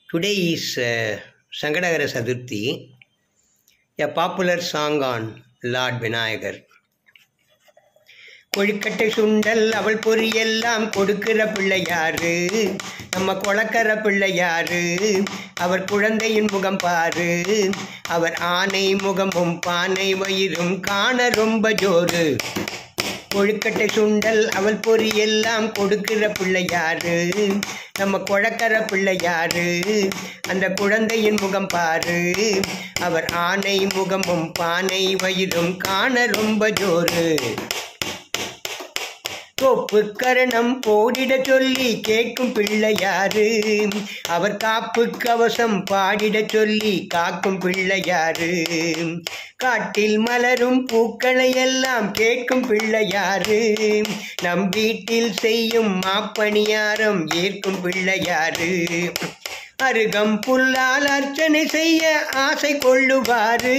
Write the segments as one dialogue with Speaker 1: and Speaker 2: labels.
Speaker 1: Today is Sangadagara Sadurthi, a popular song on Lord Vinayagar. கொழுக்கட்டை சுண்டல் அவள் பொரியெல்லாம் கொடுக்கிற பிள்ளையாரு, நம்ம கொளக்கர பிள்ளையாரு. அவர் குழந்தையின் முகம் பாரு, அவர் ஆனை முகமும் பானை வயிறும் காண ரொம்ப ஜோரு. கொழுக்கட்டை சுண்டல் அவள் பொரியெல்லாம் கொடுக்கிற பிள்ளையாரு, நம்ம கொளக்கர பிள்ளையாரு. அந்த குழந்தையின் முகம் பாரு, அவர் ஆனை முகமும் பானை வயிறும் காண ரொம்ப ஜோரு. கோப்பு கரணம் போடிட சொல்லி கேட்கும் பிள்ளையாரு, அவர் காப்பு கவசம் பாடிட சொல்லி காக்கும் பிள்ளையாரு. காட்டில் மலரும் பூக்களை எல்லாம் கேட்கும் பிள்ளையாரு, நம் வீட்டில் செய்யும் மாப்பணியாரம் ஏற்கும் பிள்ளையாரு. அருகம் புல்லால் அர்ச்சனை செய்ய ஆசை கொள்ளுவாரு,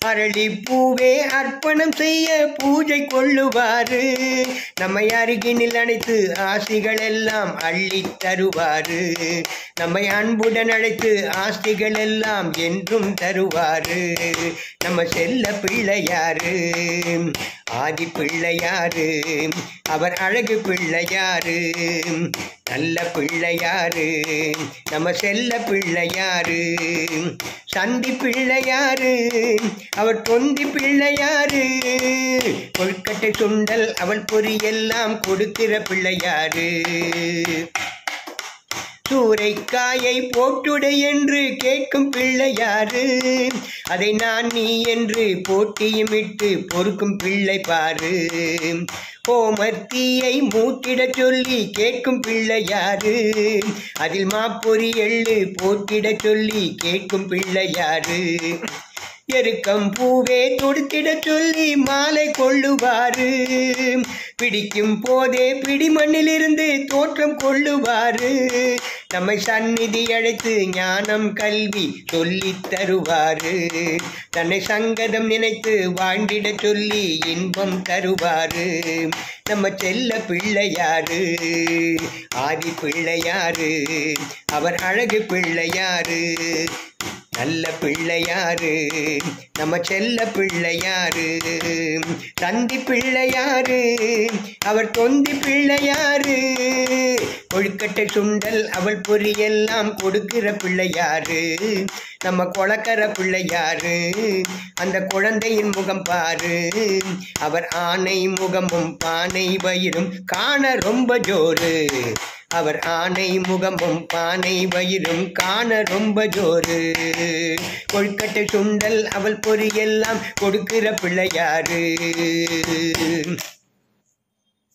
Speaker 1: அரளி பூவே அர்ப்பணம் செய்ய பூஜை கொள்ளுவாரு. நம்மை அருகினில் அழைத்து ஆசிகள் எல்லாம் அள்ளி தருவாரு, நம்மை அன்புடன் அழைத்து ஆஸ்திகள் எல்லாம் என்றும் தருவாரு. நம்ம செல்ல பிள்ளையாரு, ஆதி பிள்ளையாரு, அவர் அழகு பிள்ளையாரு, நல்ல பிள்ளையாரு, நம்ம செல்ல பிள்ளையாரு. சண்டி பிள்ளையாரு, அவர் தொந்தி பிள்ளையாரு. கொழுக்கட்டை சுண்டல் அவள் பொரியெல்லாம் கொடுக்கிற பிள்ளையாரு. சூறைக்காயை போட்டுடை என்று கேட்கும் பிள்ளையாரு, அதை நான் நீ என்று போட்டியுமிட்டு பொறுக்கும் பிள்ளை பாரு. கோமர்த்தியை மூட்டிட சொல்லி கேட்கும் பிள்ளையாரு, அதில் மாப்பொறி எள்ளு போட்டிட சொல்லி கேட்கும் பிள்ளையாரு. எருக்கம் பூவே தொடுத்திட சொல்லி மாலை கொள்ளுவாரு, பிடிக்கும் போதே பிடிமண்ணிலிருந்து தோற்றம் கொள்ளுவாரு. நம்மை சந்நிதி அழைத்து ஞானம் கல்வி சொல்லி தருவாரு, தன்னை சங்கதம் நினைத்து வாழ்ந்திட சொல்லி இன்பம் தருவாரு. நம்ம செல்ல பிள்ளையாரு, ஆதி பிள்ளையாரு, அவர் அழகு பிள்ளையாரு, நல்ல பிள்ளையாரு, நம்ம செல்ல பிள்ளையாரு. தந்தி பிள்ளையாரு, அவர் தொந்தி பிள்ளையாரு. கொழுக்கட்டை சுண்டல் அவள் பொரியெல்லாம் கொடுக்கிற பிள்ளையாரு, நம்ம கொளக்கர பிள்ளையாரு. அந்த குழந்தையின் முகம் பாரு, அவர் ஆனை முகமும் பானை வயிறும் காண ரொம்ப ஜோரு. அவர் ஆனை முகமும் பானை வயிறும் காண ரொம்ப ஜோரு. கொழுக்கட்டை சுண்டல் அவள் பொரியெல்லாம் கொடுக்கிற பிள்ளையாரு.